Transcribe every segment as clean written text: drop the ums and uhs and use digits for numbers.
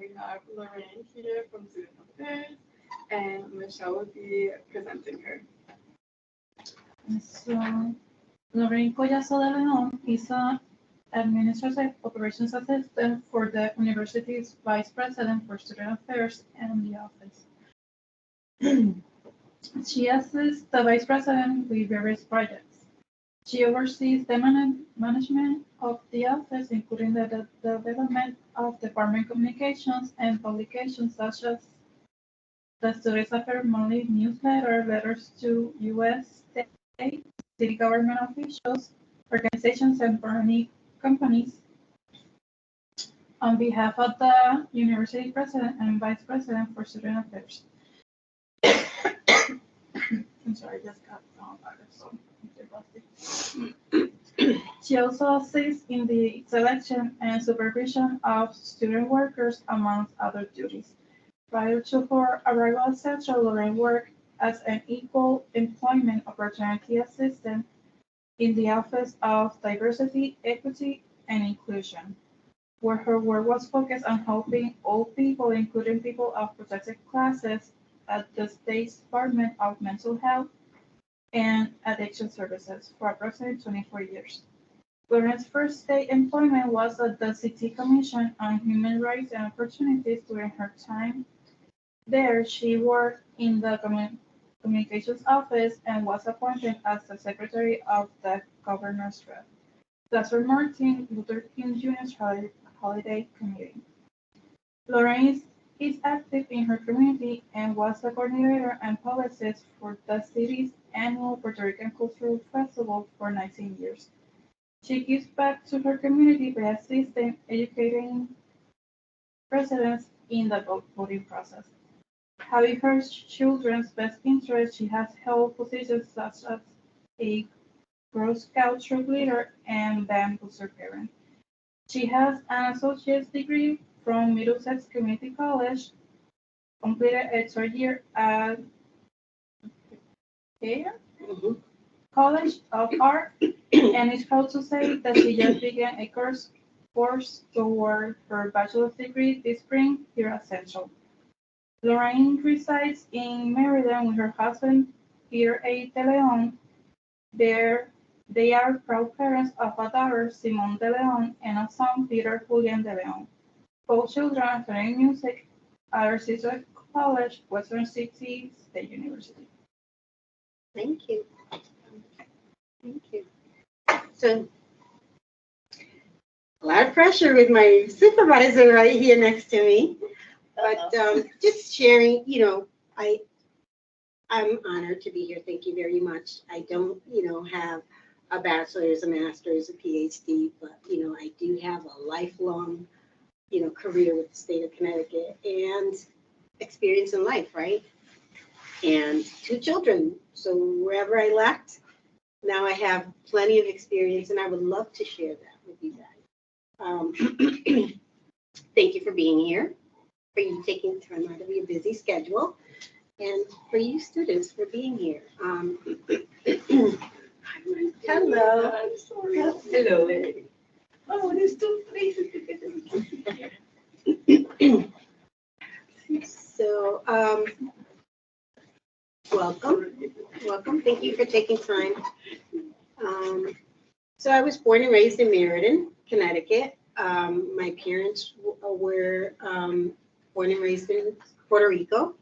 we have Lorraine here from Student Affairs, and Michelle will be presenting her. So, Lorraine Collazo-DeLeon is an Administrative Operations Assistant for the University's Vice President for Student Affairs and the office. She assists the Vice President with various projects. She oversees the management of the office, including the development of department communications and publications such as the Student Affairs Monthly newsletter, letters to U.S. state, city government officials, organizations, and foreign companies. On behalf of the University President and Vice President for Student Affairs. I'm sorry, I just got She also assists in the selection and supervision of student workers, amongst other duties. Prior to her arrival at Central, Lorraine worked as an equal employment opportunity assistant in the Office of Diversity, Equity, and Inclusion, where her work was focused on helping all people, including people of protected classes, at the State's Department of Mental Health and Addiction Services for approximately 24 years. Lorraine's first state employment was at the City Commission on Human Rights and Opportunities. During her time there, she worked in the Communications Office and was appointed as the Secretary of the Governor's Rep. Dr. Martin Luther King Jr.'s Holiday Committee. Lorraine is active in her community and was the coordinator and publicist for the city's annual Puerto Rican Cultural Festival for 19 years. She gives back to her community by assisting educating residents in the voting process. Having her children's best interest, she has held positions such as a Girl Scout troop leader and band booster parent. She has an associate's degree from Middlesex Community College, completed a third year at College of Art, and is proud to say that she just began a course toward her bachelor's degree this spring here at Central. Lorraine resides in Maryland with her husband, Peter A. DeLeon. They are proud parents of a daughter, Simone DeLeon, and a son, Peter Julian DeLeon. Both children are studying music at our sister college, Western City State University. Thank you. Thank you. So, a lot of pressure with my supervisor right here next to me. But just sharing, I'm honored to be here. Thank you very much. I don't, have a bachelor's, a master's, a PhD, but, I do have a lifelong, career with the state of Connecticut and experience in life, right? And 2 children. So wherever I lacked, now I have plenty of experience, and I would love to share that with you guys. Thank you for being here, for you taking time out of your busy schedule, and for you students for being here. Hello. I'm sorry. Hello. Oh, there's 2 places to get in. So, welcome. Thank you for taking time. So I was born and raised in Meriden, Connecticut. My parents were born and raised in Puerto Rico,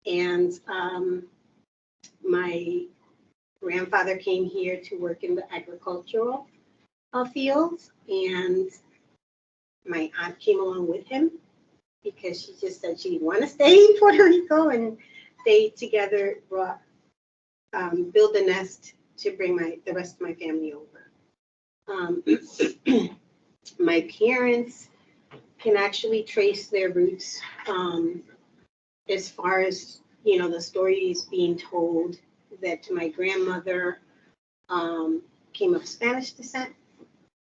and my grandfather came here to work in the agricultural fields, and my aunt came along with him because she just said she didn't want to stay in Puerto Rico, and they together built a nest to bring the rest of my family over. My parents can actually trace their roots as far as, the stories being told that my grandmother came of Spanish descent.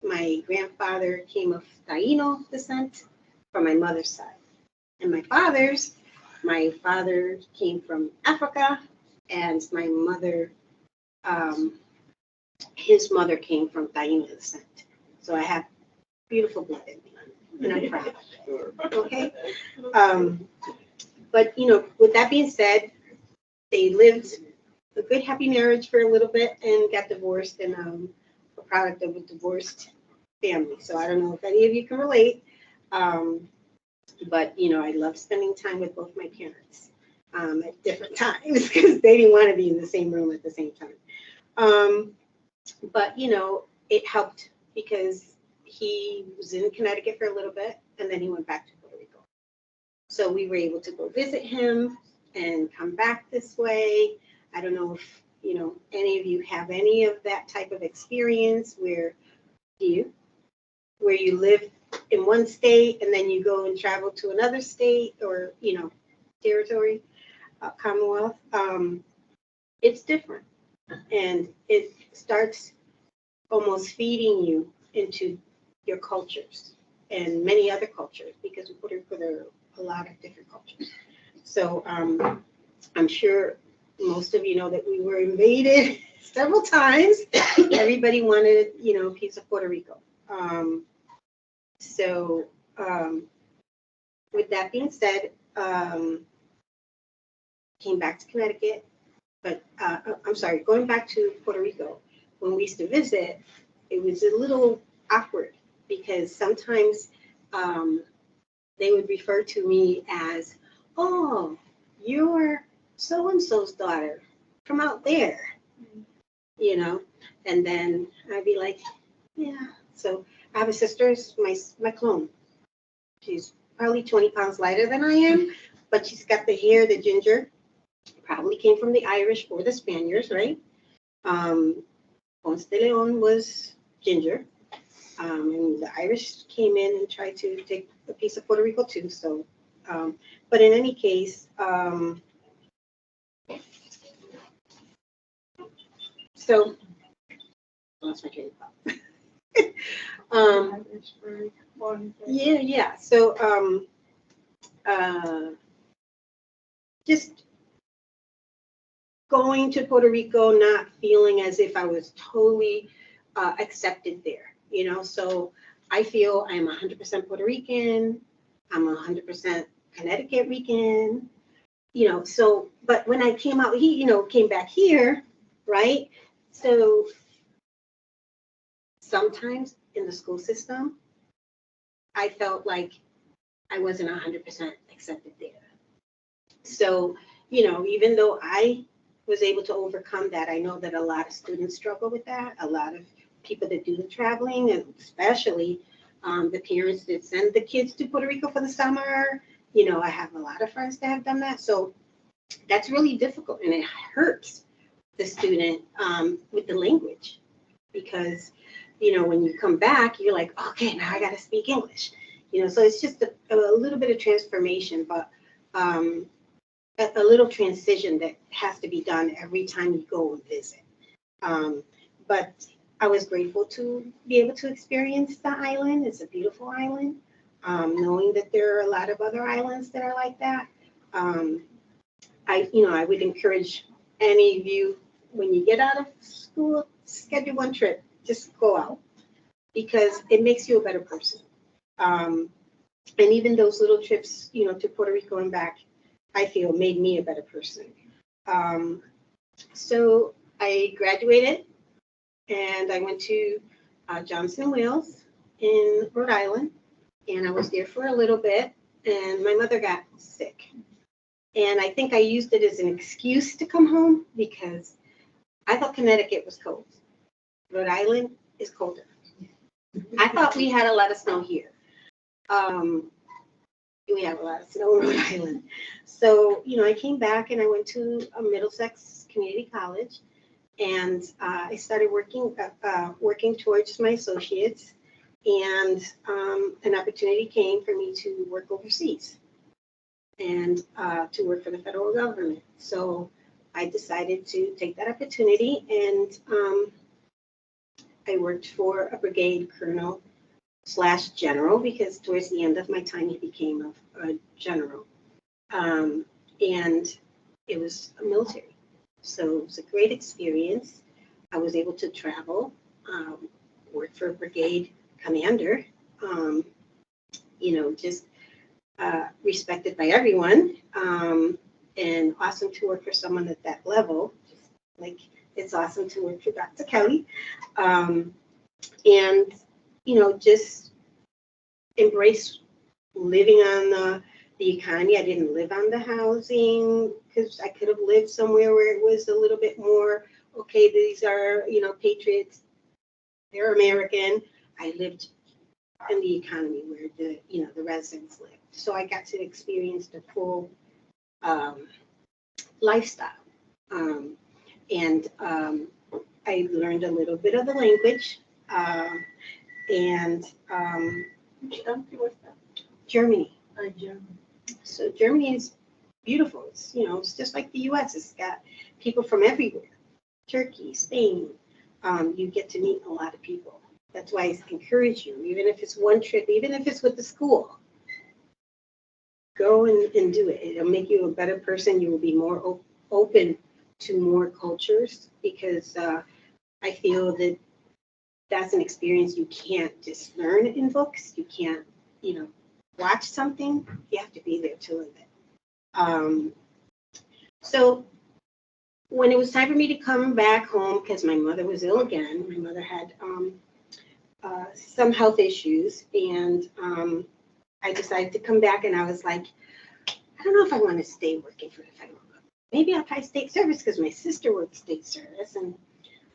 My grandfather came of Taino descent from my mother's side. And my father came from Africa, and my mother, his mother came from Taino descent. So I have beautiful blood in me, and I'm proud. Okay. But, with that being said, they lived a good, happy marriage for a little bit and got divorced, and a product of a divorced family. So I don't know if any of you can relate. But, I love spending time with both my parents at different times because they didn't want to be in the same room at the same time. But, it helped because he was in Connecticut for a little bit and then he went back to Puerto Rico. So we were able to go visit him and come back this way. I don't know if, any of you have any of that type of experience where you live in one state and then you go and travel to another state or, territory, Commonwealth. It's different. And it starts almost feeding you into your cultures and many other cultures, because we put a lot of different cultures. So I'm sure most of you know that we were invaded several times. Everybody wanted, a piece of Puerto Rico. So with that being said, came back to Connecticut, but I'm sorry, going back to Puerto Rico, when we used to visit, it was a little awkward because sometimes they would refer to me as, oh, you're so-and-so's daughter from out there, and then I'd be like, yeah. So I have a sister, my clone. She's probably 20 pounds lighter than I am, but she's got the hair, the ginger, probably came from the Irish or the Spaniards, right? Collazo-DeLeon was ginger. And the Irish came in and tried to take a piece of Puerto Rico too. So, but in any case, so lost my train of thought. Yeah. So, just going to Puerto Rico, not feeling as if I was totally accepted there. So I feel I'm 100% Puerto Rican. I'm 100% Connecticut Rican. So, but when I came out, came back here, right? So sometimes in the school system, I felt like I wasn't 100% accepted there. So, even though I was able to overcome that, I know that a lot of students struggle with that. A lot of people that do the traveling, and especially the parents that send the kids to Puerto Rico for the summer. I have a lot of friends that have done that. So that's really difficult, and it hurts the student with the language, because, when you come back, you're like, okay, now I got to speak English. So it's just a little bit of transformation, but a little transition that has to be done every time you go and visit. But I was grateful to be able to experience the island. It's a beautiful island. Knowing that there are a lot of other islands that are like that. I would encourage any of you, when you get out of school, schedule one trip, just go out, because it makes you a better person. And even those little trips, to Puerto Rico and back, I feel made me a better person. So I graduated and I went to Johnson Wales in Rhode Island, and I was there for a little bit, and my mother got sick. And I think I used it as an excuse to come home because I thought Connecticut was cold. Rhode Island is colder. I thought we had a lot of snow here. We have a lot of snow in Rhode Island. So, I came back and I went to a Middlesex Community College, and I started working towards my associates, and an opportunity came for me to work overseas and to work for the federal government. So I decided to take that opportunity, and I worked for a brigade colonel / general, because towards the end of my time he became a general, and it was a military. So it was a great experience. I was able to travel, work for a brigade commander, just respected by everyone, and awesome to work for someone at that level. Like, it's awesome to work for Dr. Kelly. And, just embrace living on the economy. I didn't live on the housing because I could have lived somewhere where it was a little bit more, okay, these are, patriots, they're American. I lived in the economy where the residents lived. So I got to experience the full lifestyle. And I learned a little bit of the language. And Which country was that? Germany. Germany. So Germany is beautiful. It's just like the US. It's got people from everywhere. Turkey, Spain. You get to meet a lot of people. That's why I encourage you, even if it's one trip, even if it's with the school, go and do it. It'll make you a better person. You will be more open to more cultures, because I feel that that's an experience you can't just learn in books. You can't, watch something. You have to be there to live it. So when it was time for me to come back home, because my mother was ill again, my mother had some health issues, and I decided to come back, and I was like, I don't know if I want to stay working for the federal government. Maybe I'll try state service, because my sister worked state service, and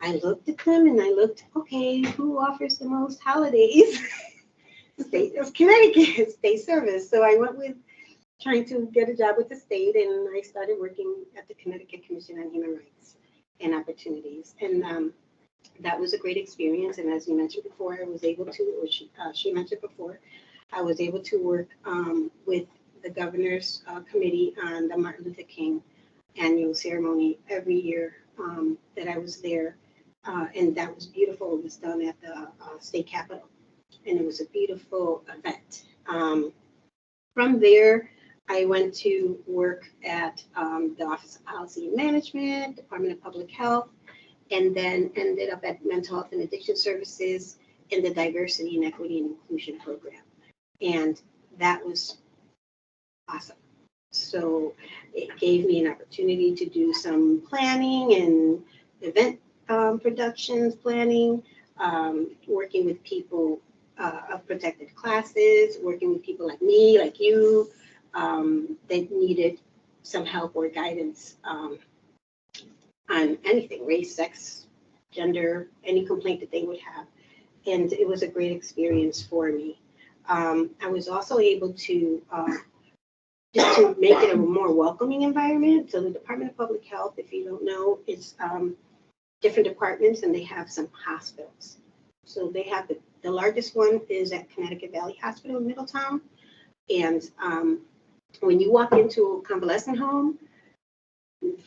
I looked at them and I looked, okay, who offers the most holidays? State of Connecticut, state service. So I went with trying to get a job with the state, and I started working at the Connecticut Commission on Human Rights and Opportunities. And that was a great experience. And as you mentioned before, I was able to, or she mentioned before, I was able to work with the governor's committee on the Martin Luther King annual ceremony every year that I was there. And that was beautiful. It was done at the state capitol, and it was a beautiful event. From there, I went to work at the Office of Policy and Management, Department of Public Health, and then ended up at Mental Health and Addiction Services in the Diversity and Equity and Inclusion Program. And that was awesome. So it gave me an opportunity to do some planning and event productions planning, working with people of protected classes, working with people like me, like you, that needed some help or guidance on anything, race, sex, gender, any complaint that they would have. And it was a great experience for me. I was also able to just to make it a more welcoming environment. So the Department of Public Health, if you don't know, is different departments, and they have some hospitals. So they have the largest one is at Connecticut Valley Hospital in Middletown. And when you walk into a convalescent home,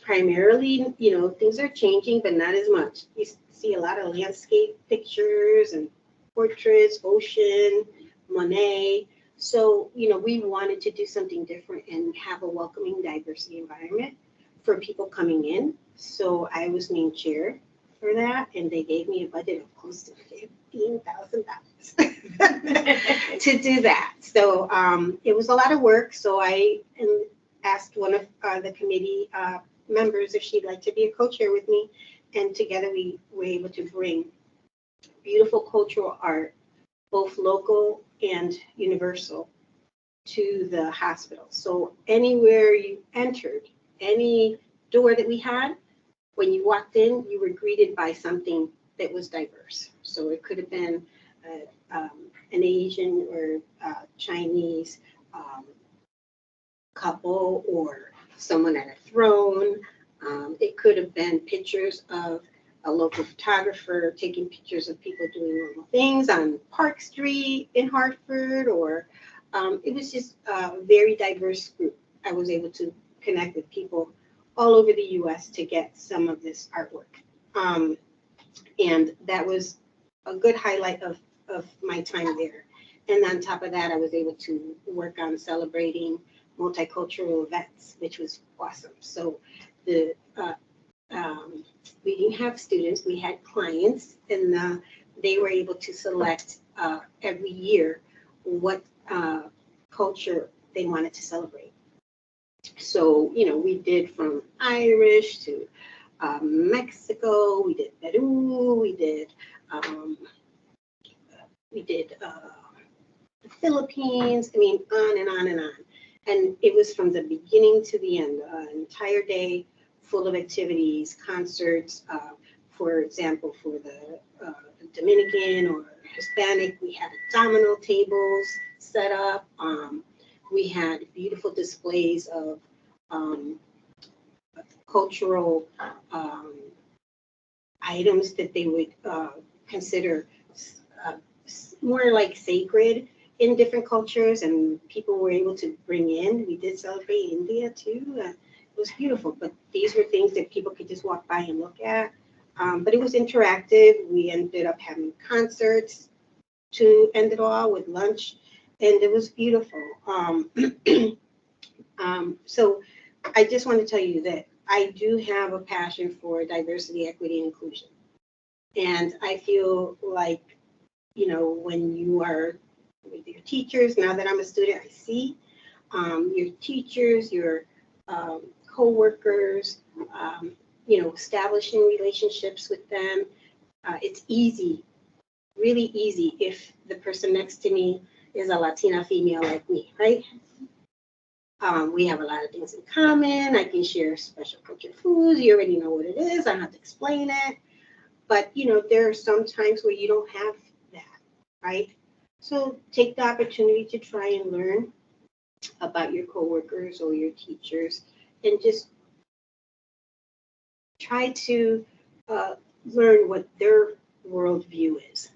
primarily, things are changing, but not as much. You see a lot of landscape pictures and portraits, ocean, Monet. So, we wanted to do something different and have a welcoming diversity environment for people coming in. So I was named chair for that, and they gave me a budget of close to $15,000 to do that. So it was a lot of work. So I asked one of the committee members if she'd like to be a co-chair with me, and together we were able to bring beautiful cultural art, both local and universal, to the hospital. So anywhere you entered, any door that we had, when you walked in, you were greeted by something that was diverse. So it could have been an Asian or Chinese couple, or someone at a throne. It could have been pictures of a local photographer taking pictures of people doing normal things on Park Street in Hartford, or it was just a very diverse group. I was able to connect with people all over the U.S. to get some of this artwork. And that was a good highlight of my time there. And on top of that, I was able to work on celebrating multicultural events, which was awesome. So we didn't have students, we had clients, and they were able to select every year what culture they wanted to celebrate. So, we did from Irish to Mexico, we did Peru, we did the Philippines. I mean, on and on and on. And it was from the beginning to the end, an entire day full of activities, concerts. For example, for the Dominican or Hispanic, we had domino tables set up. We had beautiful displays of cultural items that they would consider more like sacred in different cultures, and people were able to bring in. We did celebrate India too. It was beautiful, but these were things that people could just walk by and look at. But it was interactive. We ended up having concerts to end it all with lunch, and it was beautiful. So I just want to tell you that I do have a passion for diversity, equity, and inclusion. And I feel like, when you are with your teachers, now that I'm a student, I see your teachers, your co-workers, establishing relationships with them. It's easy, really easy if the person next to me is a Latina female like me, right? We have a lot of things in common. I can share special culture foods. You already know what it is. I don't have to explain it. But, there are some times where you don't have that, right? So take the opportunity to try and learn about your coworkers or your teachers, and just try to learn what their worldview is.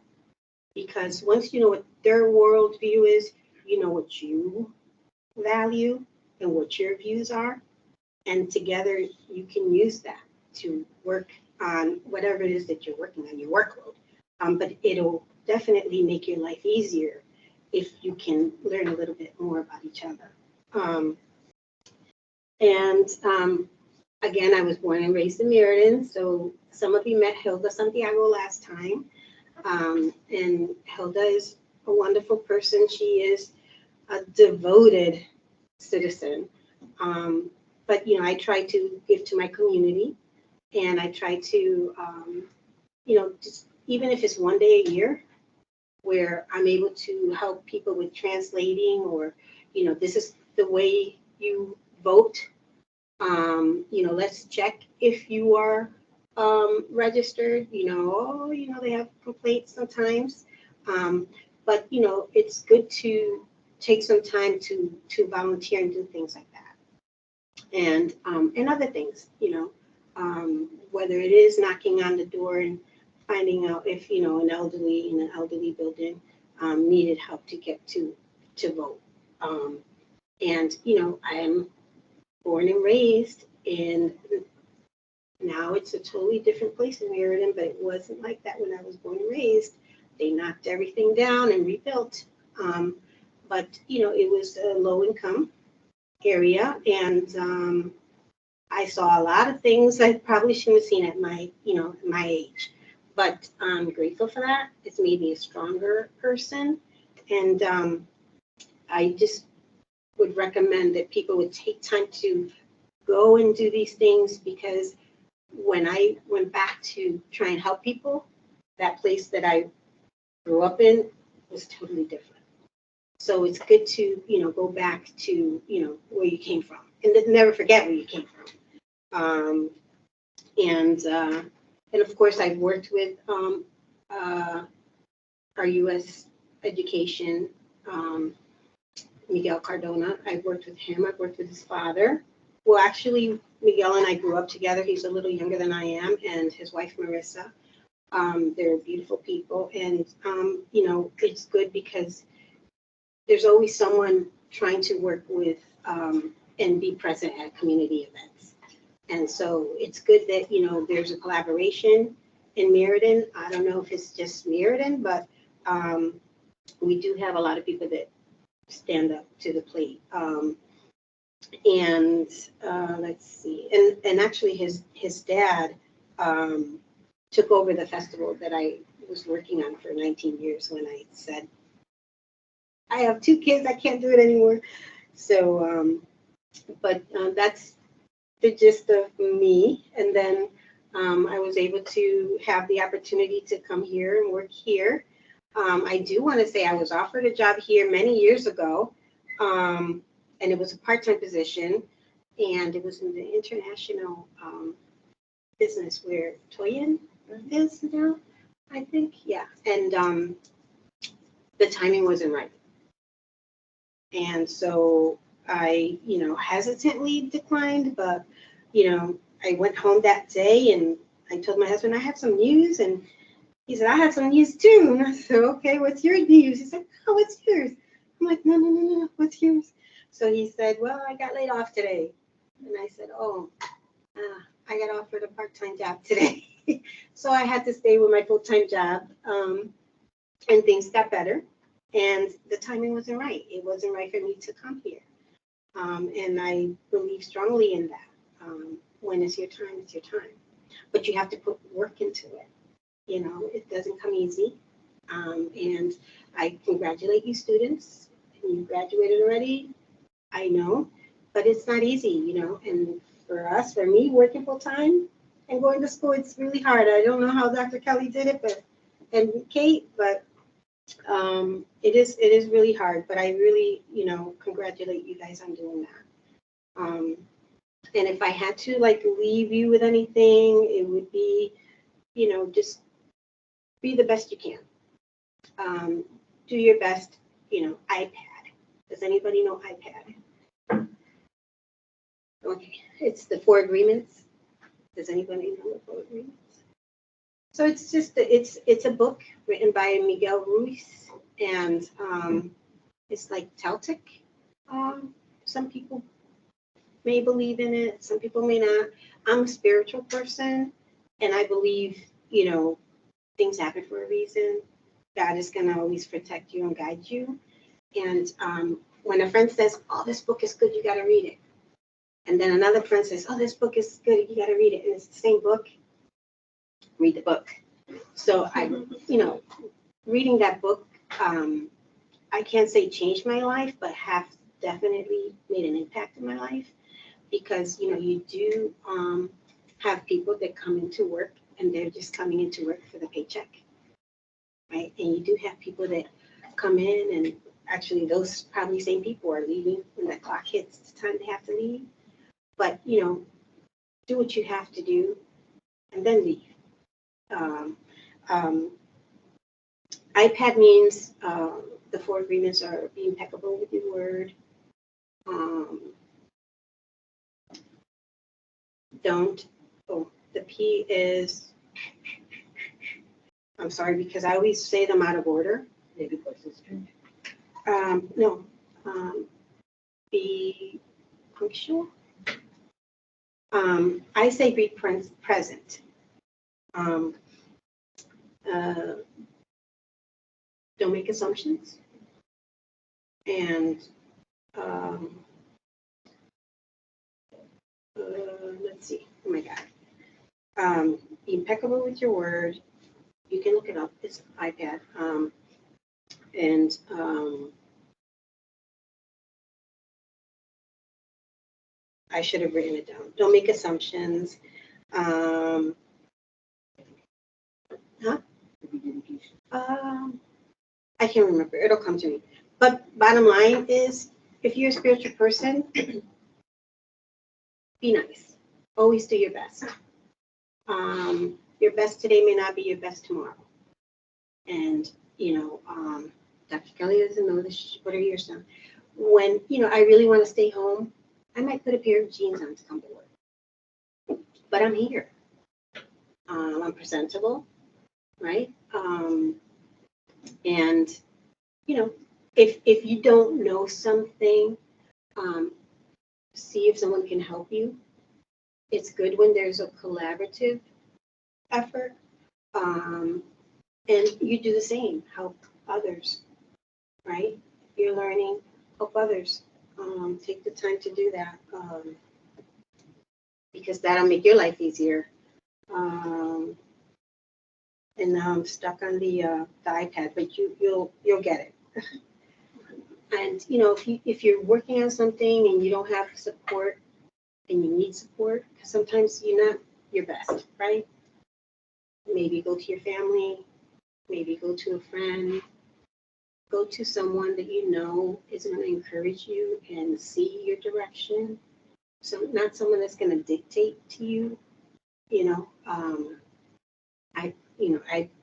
Because once you know what their worldview is, you know what you value and what your views are. And together you can use that to work on whatever it is that you're working on, your workload. But it'll definitely make your life easier if you can learn a little bit more about each other. Again, I was born and raised in Meriden, so some of you met Hilda Santiago last time. And Hilda is a wonderful person. She is a devoted citizen. But, I try to give to my community, and I try to, just even if it's one day a year, where I'm able to help people with translating, or, this is the way you vote. Let's check if you are registered. They have complaints sometimes. But, it's good to take some time to volunteer and do things like that. And other things, whether it is knocking on the door and finding out if, an elderly in an elderly building needed help to get to vote. And, I am born and raised, and now it's a totally different place in Meriden, but it wasn't like that when I was born and raised. They knocked everything down and rebuilt. But, it was a low income area, and I saw a lot of things I probably shouldn't have seen at my age. But I'm grateful for that. It's made me a stronger person. And I just would recommend that people would take time to go and do these things, because when I went back to try and help people, that place that I grew up in was totally different. So it's good to, go back to, where you came from, and never forget where you came from. And of course, I've worked with our U.S. education, Miguel Cardona. I've worked with him. I've worked with his father. Well, actually, Miguel and I grew up together. He's a little younger than I am, and his wife, Marissa. They're beautiful people. And, it's good because there's always someone trying to work with and be present at community events. And so it's good that, there's a collaboration in Meriden. I don't know if it's just Meriden, but we do have a lot of people that stand up to the plate. Let's see. And actually his dad took over the festival that I was working on for 19 years when I said, I have 2 kids, I can't do it anymore. So, but that's the gist of me. And then I was able to have the opportunity to come here and work here. I do want to say I was offered a job here many years ago, and it was a part-time position, and it was in the international business where Toyin is now, I think. Yeah, and the timing wasn't right. And so I, hesitantly declined, but, I went home that day and I told my husband I have some news, and he said, I have some news too. And I said, okay, what's your news? He said, oh, what's yours? I'm like, no, what's yours? So he said, well, I got laid off today. And I said, oh, I got offered a part-time job today. So I had to stay with my full-time job, and things got better. And the timing wasn't right. It wasn't right for me to come here. And I believe strongly in that. When it's your time, it's your time. But you have to put work into it. It doesn't come easy. And I congratulate you students. You graduated already, I know, but it's not easy, And for me, working full time and going to school, it's really hard. I don't know how Dr. Kelly did it, and Kate, but it is really hard. But I really, congratulate you guys on doing that. And if I had to leave you with anything, it would be, just be the best you can. Do your best, iPad. Does anybody know iPad? Okay, it's the 4 agreements. Does anybody know the 4 agreements? So it's just, it's a book written by Miguel Ruiz, and it's like Celtic. Some people may believe in it, some people may not. I'm a spiritual person, and I believe, things happen for a reason. God is going to always protect you and guide you. And when a friend says, oh, this book is good, you got to read it. And then another friend says, oh, this book is good, you got to read it. And it's the same book, read the book. So I, reading that book, I can't say changed my life, but have definitely made an impact in my life. Because, you do have people that come into work and they're just coming into work for the paycheck, right? And you do have people that come in, and actually those probably same people are leaving when the clock hits the time they have to leave. But, do what you have to do and then leave. iPad means the 4 agreements are be impeccable with your word. The P is, I'm sorry, because I always say them out of order. Maybe persistent. No. Be punctual. I say be present. Don't make assumptions. And let's see. Oh my God. Be impeccable with your word. You can look it up. It's an iPad. And I should have written it down. Don't make assumptions. Huh? I can't remember. It'll come to me. But bottom line is, if you're a spiritual person, be nice. Always do your best. Your best today may not be your best tomorrow. And, Dr. Kelly doesn't know this. What are your son? When, I really want to stay home, I might put a pair of jeans on to come to work. But I'm here. I'm presentable, right? And, if you don't know something, see if someone can help you. It's good when there's a collaborative effort. And you do the same, help others, right? If you're learning, help others. Take the time to do that, because that'll make your life easier. And now I'm stuck on the iPad, but you'll get it. And, you know, if you're working on something and you don't have support and you need support, because sometimes you're not your best, right? Maybe go to your family, maybe go to a friend, go to someone that you know is going to encourage you and see your direction. So not someone that's going to dictate to you, you know.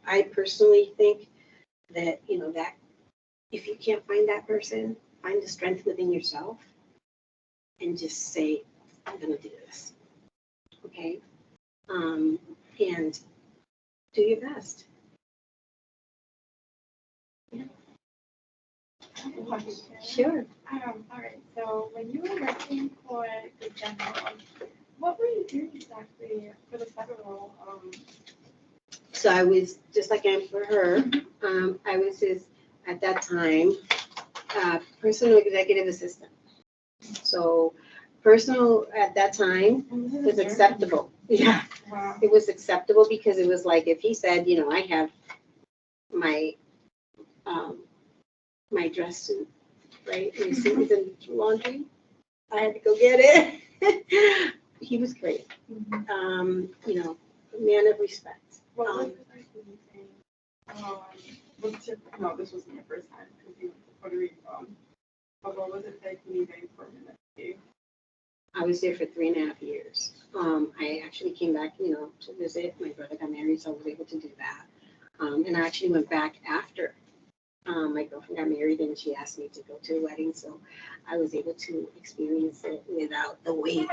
I personally think that, you know, that if you can't find that person, find the strength within yourself and just say, I'm going to do this. Okay. And do your best. Yeah. Sure. All right. So when you were working for the general, what were you doing exactly for the federal? So I was just like I am for her. I was his, at that time, personal executive assistant. So personal at that time was acceptable. Yeah, Wow. it was acceptable because it was like if he said, you know, I have my my dress suit, right? My suit was in laundry. I had to go get it. He was great. You know, a man of respect. What was it like leaving? No, this wasn't your first time because you went to Puerto Rico. But what was it like leaving permanently? I was there for 3.5 years. I actually came back, you know, to visit. My brother got married, so I was able to do that. And I actually went back after my girlfriend got married, and she asked me to go to the wedding, so I was able to experience it without the wait,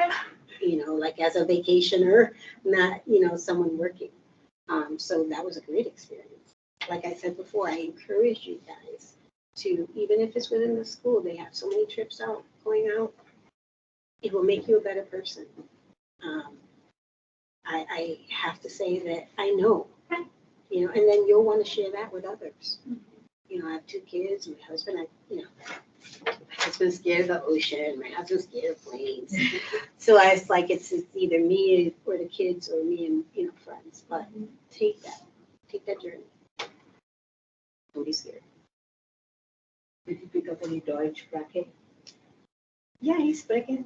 you know, like as a vacationer, not, you know, someone working. So that was a great experience. Like I said before, I encourage you guys to, even if it's within the school, they have so many trips out, going out. It will make you a better person. I have to say that I know, you know, and then you'll want to share that with others. You know, I have 2 kids. My husband, my husband's scared of the ocean. My husband's scared of planes. So it's like it's either me or the kids or me and, you know, friends. But take that journey. Don't be scared. Did you pick up any Deutsch bracket? Ja, ich spreche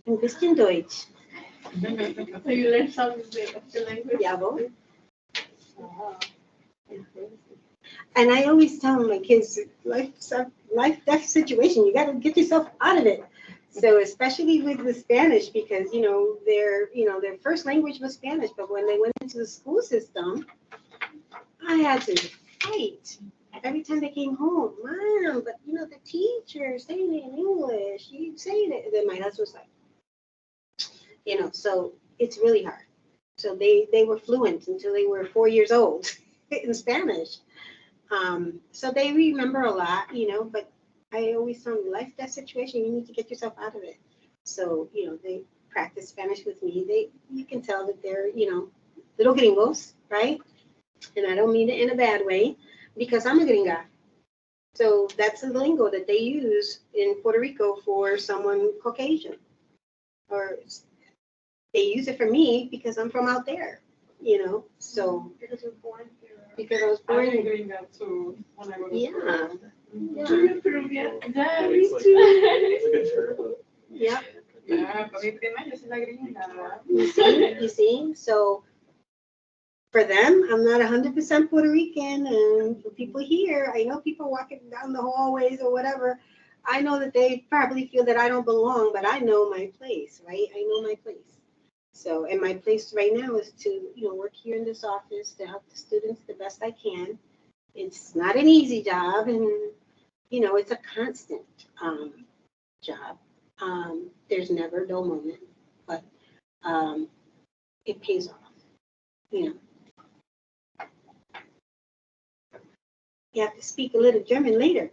ein bisschen Deutsch. So you learned some of the language? Jawohl. And I always tell my kids, life, death situation, you got to get yourself out of it. So especially with the Spanish, because, you know, their first language was Spanish, but when they went into the school system, I had to fight. Every time they came home, Mom, but, you know, the teacher's saying it in English, you saying it. And then my husband was like, you know, so it's really hard. So they were fluent until they were 4 years old in Spanish. So they remember a lot, you know, but I always tell them, life, death situation, you need to get yourself out of it. So, you know, they practice Spanish with me. You can tell that they're, you know, little gringos, right? And I don't mean it in a bad way because I'm a gringa. So that's the lingo that they use in Puerto Rico for someone Caucasian. Or they use it for me because I'm from out there, you know, so. Because you're born here. Because I was born I'm in. doing that too when I go to Yeah. school. Yeah. You're Peruvian? Yeah, me It's like- too. It's a good term. Yeah. Yeah, para mi prima yo soy la gringa. You see, so for them, I'm not 100% Puerto Rican, and for people here, I know people walking down the hallways or whatever, I know that they probably feel that I don't belong, but I know my place, right? I know my place. So, and my place right now is to, you know, work here in this office to help the students the best I can. It's not an easy job, and, you know, it's a constant job. There's never a dull moment, but it pays off, you know. You have to speak a little German later.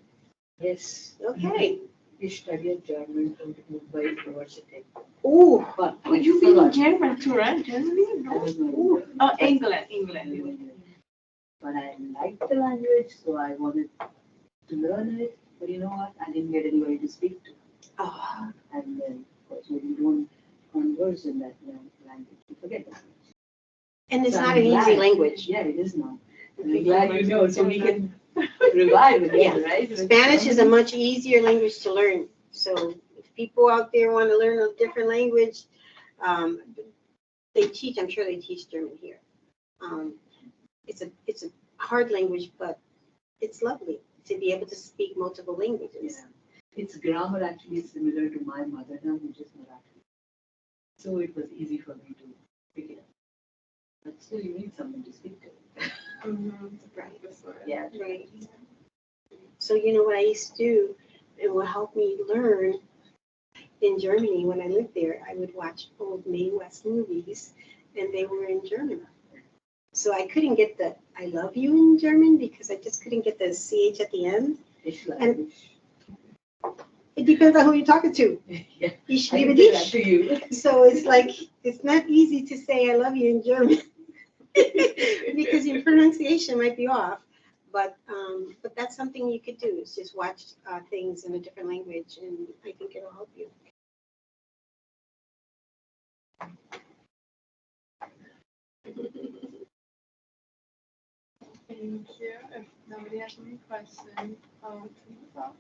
Yes. Okay. We studied German in Mumbai University. Oh, But Oh, you've been in German too, right? Germany? No? Oh, England. But I liked the language, so I wanted to learn it. But you know what? I didn't get anybody to speak to. oh, And then, of course, when you don't converse in that language, you forget the language. and it's So not I'm an easy glad- language. Yeah, it is not. And I'm glad you know, so we can Revive again, Yeah. right? With Spanish is a German. much easier language to learn. So if people out there want to learn a different language, um, they teach, I'm sure they teach German here. It's a hard language, but it's lovely to be able to speak multiple languages. Yeah. Its grammar actually is similar to my mother tongue, which is Marathi. So it was easy for me to pick it up. But still, you need someone to speak to. Right. Yeah. Right. So you know what I used to do, and what helped me learn in Germany when I lived there, I would watch old Mae West movies, and they were in German. So I couldn't get the "I love you" in German because I just couldn't get the ch at the end. It's like, And it depends on who you're talking to. yeah. Ich I liebe can do that dich. to you. So it's like it's not easy to say "I love you" in German because your pronunciation might be off. But that's something you could do. Is just watch things in a different language, and I think it'll help you. Thank you. If nobody has any questions, I'll turn this off.